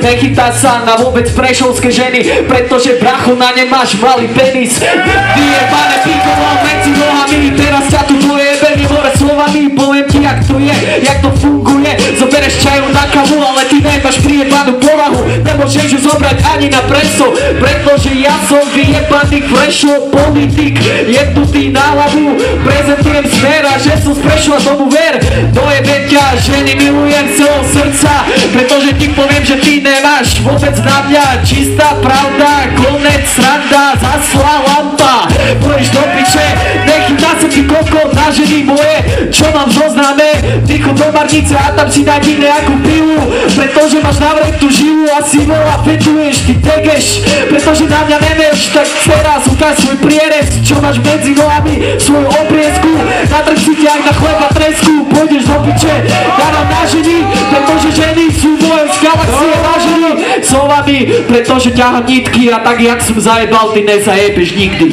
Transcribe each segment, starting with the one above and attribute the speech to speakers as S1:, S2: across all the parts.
S1: nechytá sa na vôbec prešovské ženy, pretože bracho na ne máš malý penis. Vyjebané píkolo medzi nohami, teraz ťa tu dojebe, hore slovami, poviem ti jak to je, jak to funguje. Zobereš čaju na kavu, ale ty nemáš prijebanú povahu, nemôžeš ju zobrať ani na preso, pretože ja som vyjebaný Prešov politik, jebnutý na hlavu, prezentujem Smer a že som z Prešova, tomu ver. Dojebe ťa, ženy milujem celého srdca, pretože ti poviem, že ty nemáš vôbec na mňa čistá pravda, konec sranda, zasla lampa, pôjdeš do piče, nechytá sa ti kokot na ženy moje, čo mám v zozname, vychod do Marnice a tam si nájdi nejakú pilu, pretože máš navrek tú živu a si veľa fetuješ, ty tegeš, pretože na mňa nevieš, tak teraz ukáž svoj prierez, čo máš medzi nohami, svoju obriezku, natrč si ťa jak na chleba tresku, pôjdeš do piče, ja mám na ženy, pretože ženy sú moje z galaxie na ženy, slovami, pretože ťahám nitky a tak jak som zajebal, ty nezajebeš nikdy.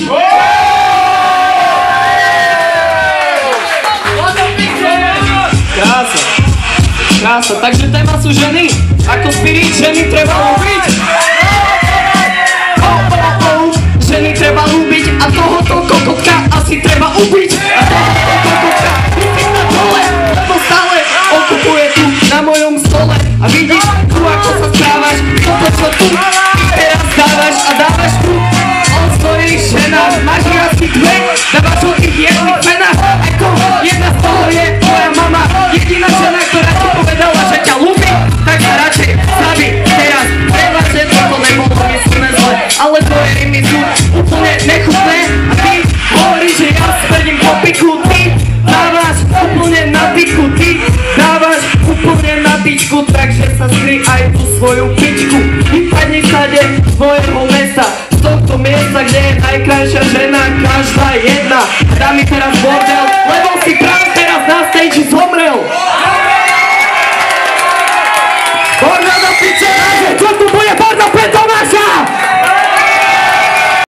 S1: Krása, takže téma sú ženy, ako spirit, ženy treba ľúbiť. Ženy treba ľúbiť a tohoto kokotka asi treba ubiť. A tohoto kokotka vidím na dole, lebo stále okupuje tu na mojom stole. A vidíš tu ako sa správaš, toto čo tu teraz dávaš a dávaš tu o svojich ženách. Máš ich asi dve, dávaš o ich jedných menách. Ako jedna z toho je tvoja mama, jediná žena, ktorá ti povedala, že ťa ľúbi, tak sa radšej staví teraz. Prevažne toto nebolo myslené zle, ale tvoje rymy sú úplne nechutné a ty hovoríš, že ja spredím po piku, ty dávaš úplne na piku, ty dávaš úplne na pičku, takže sa skry aj tú svoju pičku. Vypadni všade z mojho mesta, z tohto miesta, kde je najkrajšia žena, každá jedna. Dá mi teraz bordel